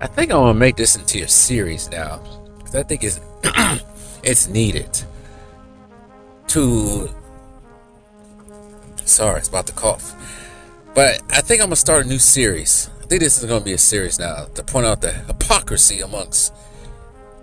I think I'm gonna make this into a series now, because I think it's it's needed to. Sorry, it's about to cough. But I think I'm gonna start a new series. I think this is gonna be a series now to point out the hypocrisy amongst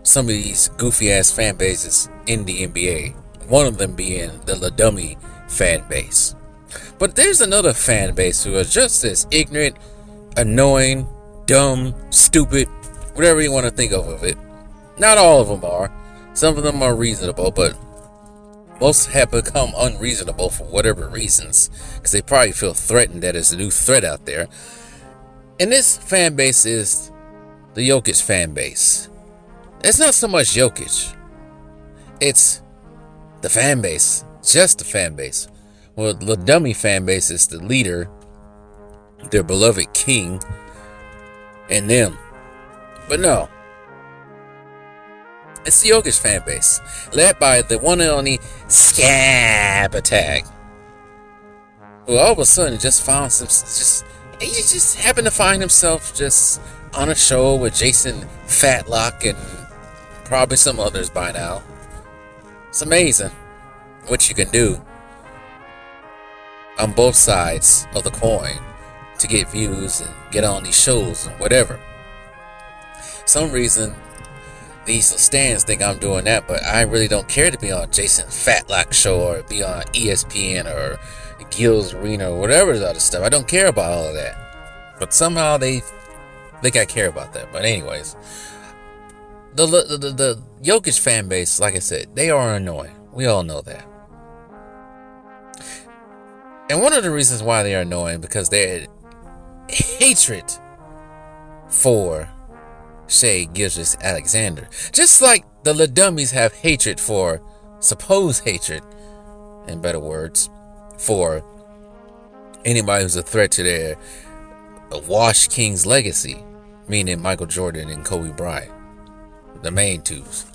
some of these goofy ass fan bases in the NBA. One of them being the Ladummy fan base. But there's another fan base who are just as ignorant, annoying, dumb, stupid, whatever you want to think of it. Not all of them are. Some of them are reasonable, but most have become unreasonable for whatever reasons, because they probably feel threatened that there's a new threat out there. And this fan base is the Jokic fan base. It's not so much Jokic. It's the fan base. Just the fan base. Well, the dummy fan base is the leader, their beloved king, and them. But no. It's the Jokic fan base, led by the one and only Scab Attack, who all of a sudden just found he just happened to find himself just on a show with Jason Fatlock and probably some others by now. It's amazing what you can do on both sides of the coin to get views and get on these shows and whatever. Some reason these stands think I'm doing that, but I really don't care to be on Jason Fatlock show or be on ESPN or Gil's Arena or whatever the other stuff. I don't care about all of that, but somehow they think I care about that. But anyways, the Jokic fan base, like I said, they are annoying. We all know that. And one of the reasons why they are annoying, because their hatred for Shai Gilgeous-Alexander, just like the Ladummies have hatred for, supposed hatred, in better words, for anybody who's a threat to their Wash King's legacy, meaning Michael Jordan and Kobe Bryant, the main twos.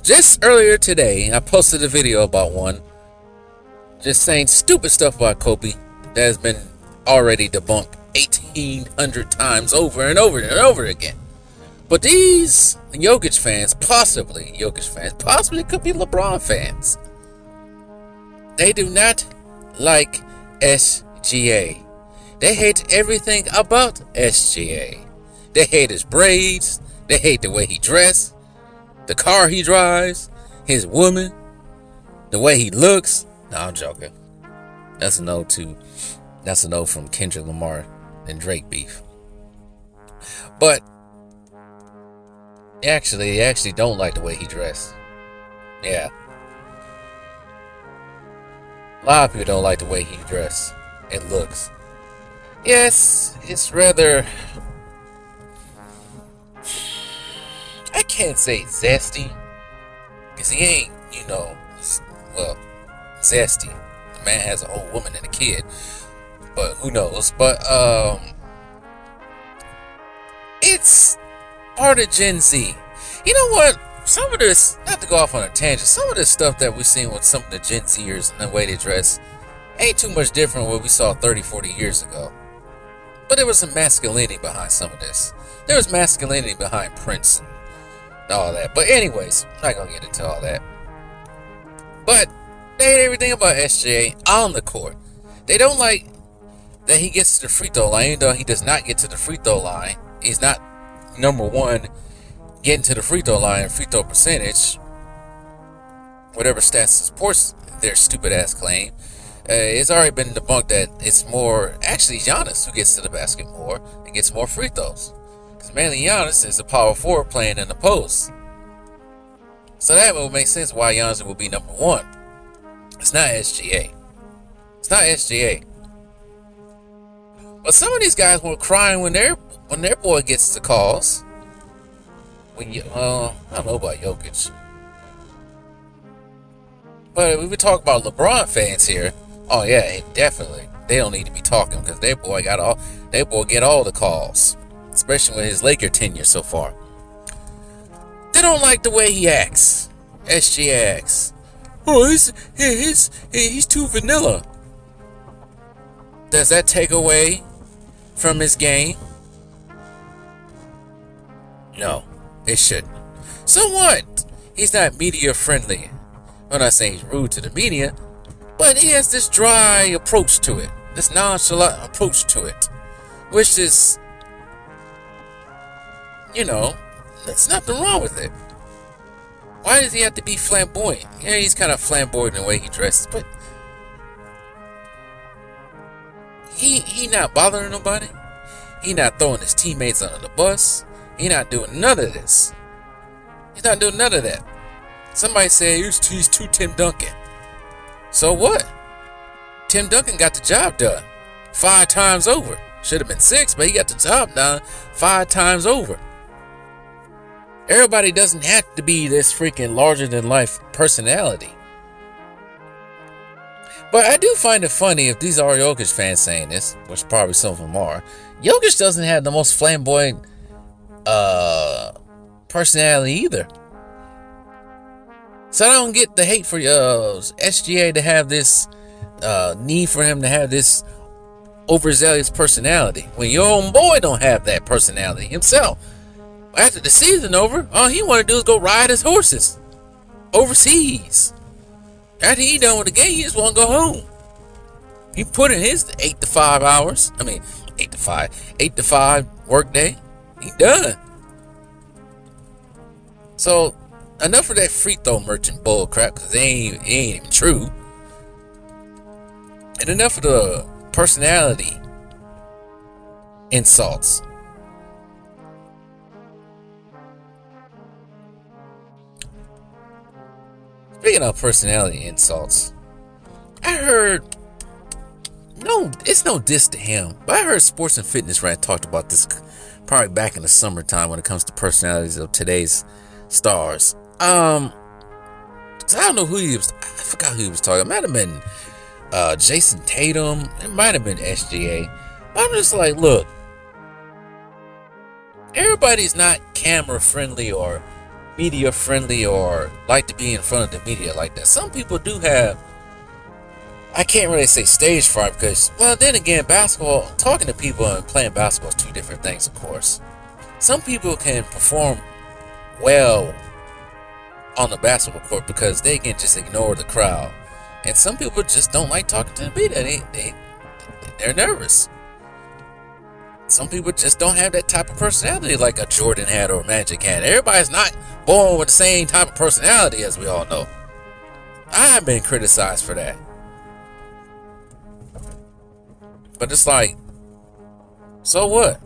Just earlier today, I posted a video about one, just saying stupid stuff about Kobe that has been already debunked 1,800 times over and over and over again. But these Jokic fans, possibly could be LeBron fans. They do not like SGA. They hate everything about SGA. They hate his braids. They hate the way he dressed, the car he drives, his woman, the way he looks. No, I'm joking. That's a no from Kendrick Lamar and Drake beef. But they actually don't like the way he dressed. Yeah. A lot of people don't like the way he dressed and looks. Yes, it's rather, I can't say zesty, because he ain't, zesty. The man has a whole woman and a kid, but who knows? But it's part of Gen Z. You know what? Some of this, not to go off on a tangent, some of this stuff that we're seeing with some of the Gen Zers and the way they dress ain't too much different from what we saw 30, 40 years ago. But there was some masculinity behind some of this. There was masculinity behind Prince and all that. But anyways, I'm not going to get into all that. But they hate everything about SGA on the court. They don't like that he gets to the free throw line, even though he does not get to the free throw line. He's not number one getting to the free throw line, free throw percentage, whatever stats supports their stupid ass claim. It's already been debunked that it's more actually Giannis who gets to the basket more and gets more free throws, because mainly Giannis is a power forward playing in the post. So that would make sense why Giannis will be number one. It's not SGA. It's not SGA. But some of these guys were crying when their boy gets the calls. I don't know about Jokic, but we would talk about LeBron fans here. Oh yeah, definitely. They don't need to be talking, because their boy get all the calls, especially with his Laker tenure so far. They don't like the way he acts. SGA acts. Oh, he's too vanilla. Does that take away from his game? No, it shouldn't. So what? He's not media friendly. I'm not saying he's rude to the media, but he has this dry approach to it, this nonchalant approach to it, which is, there's nothing wrong with it. Why does he have to be flamboyant? Yeah, he's kind of flamboyant in the way he dresses, but he not bothering nobody. He not throwing his teammates under the bus. He not doing none of this. He's not doing none of that. Somebody said he's too Tim Duncan. So what? Tim Duncan got the job done 5 times over. Should have been 6, but he got the job done 5 times over. Everybody doesn't have to be this freaking larger than life personality. But I do find it funny if these are Jokic fans saying this, which probably some of them are. Jokic doesn't have the most flamboyant personality either. So I don't get the hate for SGA to have this need for him to have this overzealous personality when your own boy don't have that personality himself. After the season over, all he want to do is go ride his horses overseas. After he done with the game, he just want to go home. He put in his 8 to 5 hours. 8 to 5 work day. He done. So enough of that free throw merchant bull crap, because it ain't even true. And enough of the personality insults. Speaking of personality insults, I heard, it's no diss to him, but I heard Sports and Fitness Rant talked about this probably back in the summertime when it comes to personalities of today's stars. I don't know who he was, I forgot who he was talking. It might have been Jason Tatum, it might have been SGA. But I'm just like, look, everybody's not camera friendly or media friendly or like to be in front of the media like that. Some people do have, I can't really say stage fright because, well, then again, basketball, talking to people and playing basketball is 2 different things, of course. Some people can perform well on the basketball court because they can just ignore the crowd. And some people just don't like talking to the media. They're nervous. Some people just don't have that type of personality like a Jordan had or a Magic had. Everybody's not born with the same type of personality, as we all know. I have been criticized for that. But it's like, so what?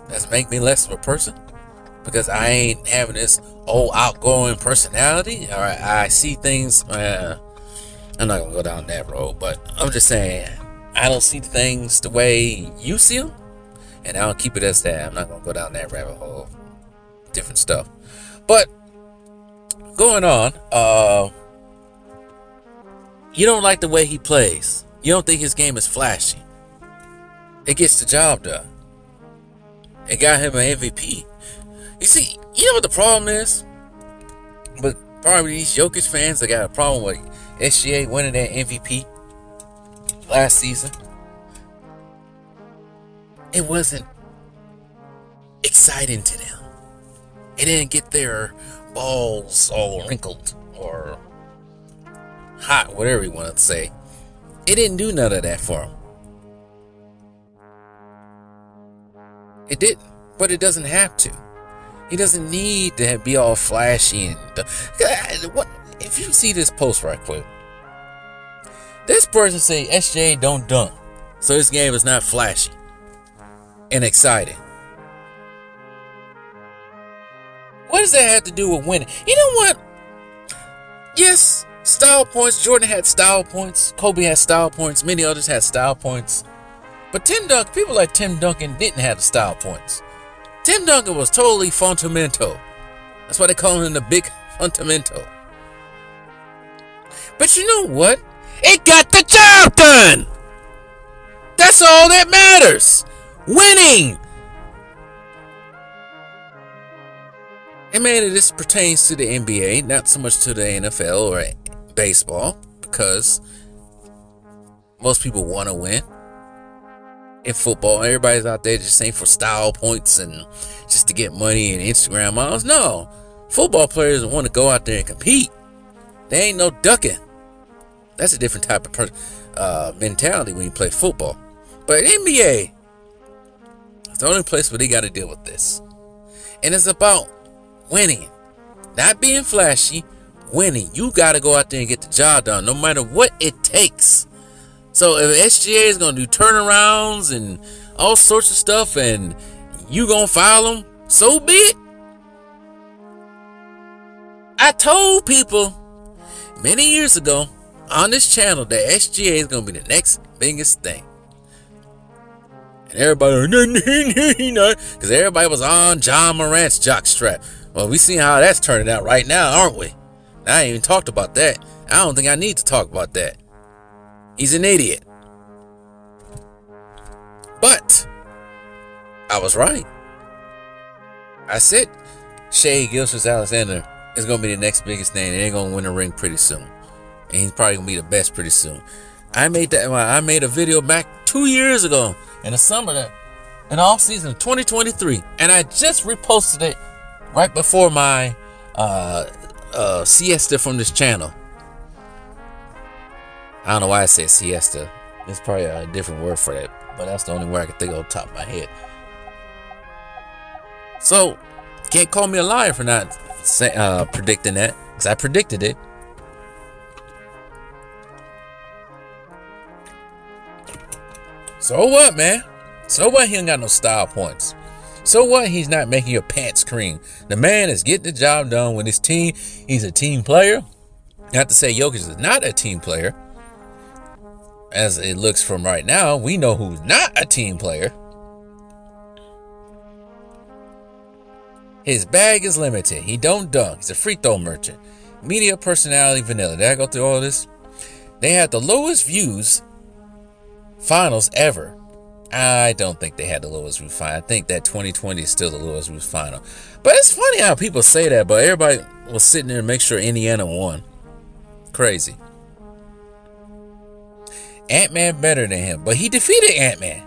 Does it make me less of a person? Because I ain't having this old outgoing personality? Or I see things, I'm not going to go down that road, but I'm just saying, I don't see things the way you see them. And I'll keep it as that. I'm not going to go down that rabbit hole. Different stuff. But, going on, you don't like the way he plays. You don't think his game is flashy. It gets the job done. It got him an MVP. You see, you know what the problem is? But probably these Jokic fans that got a problem with SGA winning that MVP last season. It wasn't exciting to them. It didn't get their balls all wrinkled or hot, whatever you want to say. It didn't do none of that for him. It didn't, but it doesn't have to. He doesn't need to be all flashy and what? If you see this post right quick, this person say SJ don't dunk, so his game is not flashy and exciting. What does that have to do with winning? You know what? Yes, style points. Jordan had style points. Kobe had style points. Many others had style points. But people like Tim Duncan didn't have the style points. Tim Duncan was totally fundamental. That's why they call him the big fundamental. But you know what? It got the job done. That's all that matters. Winning. And man, this pertains to the NBA, not so much to the NFL or baseball, because most people want to win. in football. Everybody's out there just saying for style points and just to get money and Instagram models. No, football players want to go out there and compete. They ain't no ducking. That's a different type of mentality when you play football. But NBA, it's the only place where they got to deal with this. And it's about winning. Not being flashy, winning. You got to go out there and get the job done, no matter what it takes. So if SGA is going to do turnarounds and all sorts of stuff and you going to file them, so be it. I told people many years ago on this channel that SGA is going to be the next biggest thing. And everybody, because everybody was on John Morant's jockstrap. Well, we see how that's turning out right now, aren't we? I ain't even talked about that. I don't think I need to talk about that. He's an idiot. But I was right. I said Shai Gilgeous-Alexander is going to be the next biggest thing, and they're going to win a ring pretty soon. And he's probably going to be the best pretty soon. I made a video back 2 years ago in the summer, in the off season of 2023, and I just reposted it right before my siesta from this channel. I don't know why I said siesta. There's probably a different word for that, but that's the only word I can think of on top of my head. So, can't call me a liar for not predicting that, because I predicted it. So what, man? So what? He ain't got no style points. So what? He's not making your pants cream. The man is getting the job done with his team. He's a team player. Not to say Jokic is not a team player. As it looks from right now, we know who's not a team player. His bag is limited. He don't dunk. He's a free throw merchant. Media personality vanilla. Did I go through all this? They had the lowest views finals ever. I don't think they had the lowest view final. I think that 2020 is still the lowest view final. But it's funny how people say that, but everybody was sitting there and make sure Indiana won. Crazy. Ant-Man better than him, but he defeated Ant-Man.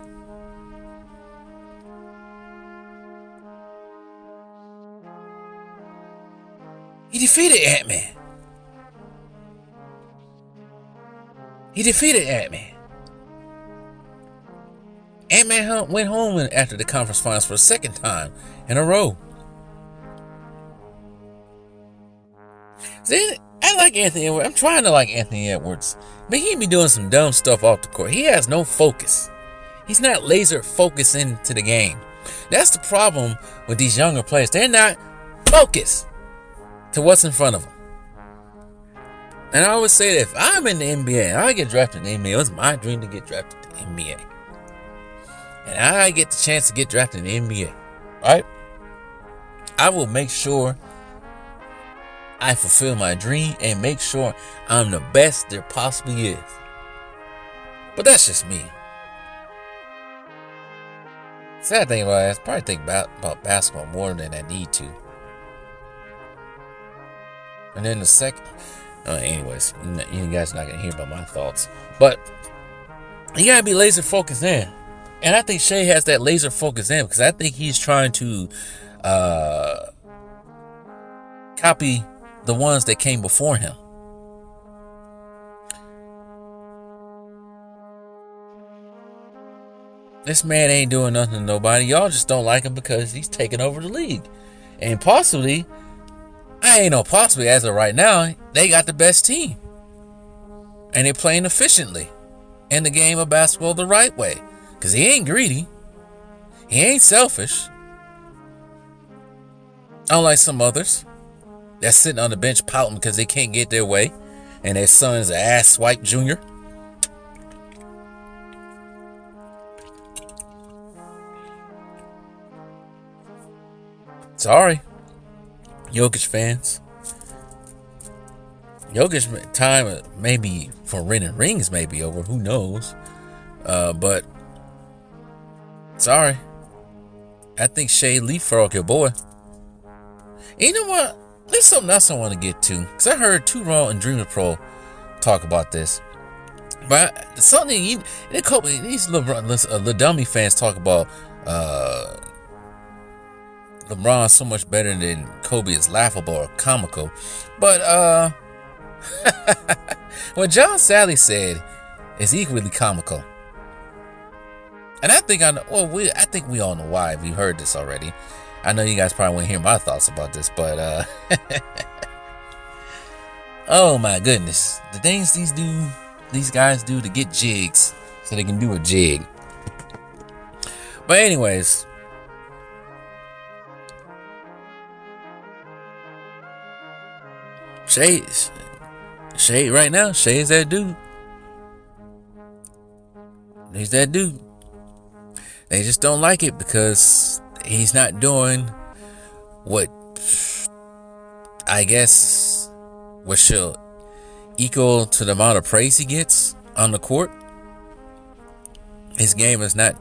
He defeated Ant-Man. He defeated Ant-Man. Ant-Man went home after the conference finals for a second time in a row. See, I like Anthony Edwards. I'm trying to like Anthony Edwards. But he be doing some dumb stuff off the court. He has no focus. He's not laser focused into the game. That's the problem with these younger players. They're not focused to what's in front of them. And I always say that if I'm in the NBA and I get drafted in the NBA, it's my dream to get drafted in the NBA. And I get the chance to get drafted in the NBA, right? I will make sure I fulfill my dream and make sure I'm the best there possibly is. But that's just me. Sad thing about it, I probably think about basketball more than I need to. And then the second, anyways, you guys are not gonna hear about my thoughts. But you gotta be laser focused in. And I think Shai has that laser focus in because I think he's trying to copy the ones that came before him. This man ain't doing nothing to nobody. Y'all just don't like him because he's taking over the league. And possibly, as of right now, they got the best team. And they're playing efficiently in the game of basketball the right way. Because he ain't greedy. He ain't selfish. Unlike some others that's sitting on the bench pouting because they can't get their way. And their son's an ass swipe junior. Sorry, Jokic fans. Jokic time maybe for winning rings may be over. Who knows? But sorry, I think Shai leapfrog your boy. You know what? There's something else I want to get to because I heard Too Raw and Dreamer Pro talk about this. But something these little dummy fans talk about LeBron so much better than Kobe is laughable or comical. But what John Sally said is equally comical. And I think I think we all know why. If you heard this already, I know you guys probably want to hear my thoughts about this, but oh my goodness, the things these guys do to get jigs so they can do a jig. But anyways, Shai right now, Shai is that dude. He's that dude. They just don't like it because he's not doing what I guess what should equal to the amount of praise he gets on the court. His game is not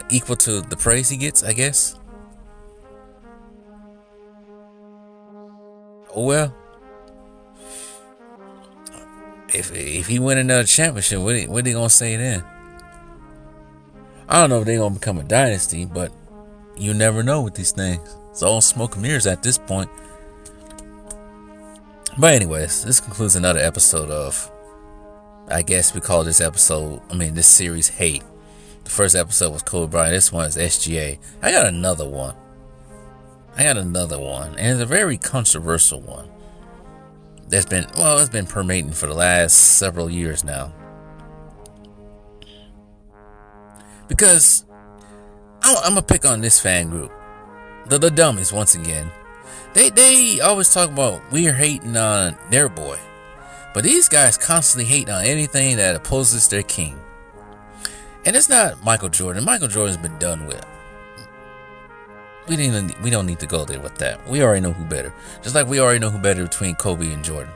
equal to the praise he gets, I guess. Oh well. If he win another championship, what are they gonna say then? I don't know if they're gonna become a dynasty, but you never know with these things. It's all smoke and mirrors at this point. But anyways, this concludes another episode of, I guess we call this series Hate. The first episode was Kobe Bryant. This one is SGA. I got another one. And it's a very controversial one. It's been permeating for the last several years now. Because I'm gonna pick on this fan group, the dummies once again. They always talk about we're hating on their boy, but these guys constantly hate on anything that opposes their king. And it's not Michael Jordan. Michael Jordan's been done with. We don't need to go there with that. We already know who better. Just like we already know who better between Kobe and Jordan.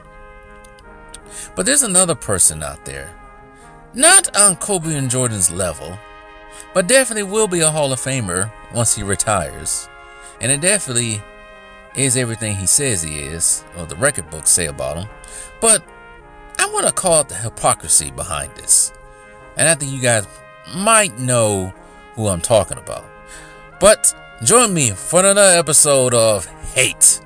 But there's another person out there, not on Kobe and Jordan's level, but definitely will be a Hall of Famer once he retires. And it definitely is everything he says he is, or the record books say about him. But I want to call it the hypocrisy behind this. And I think you guys might know who I'm talking about. But join me for another episode of Hate.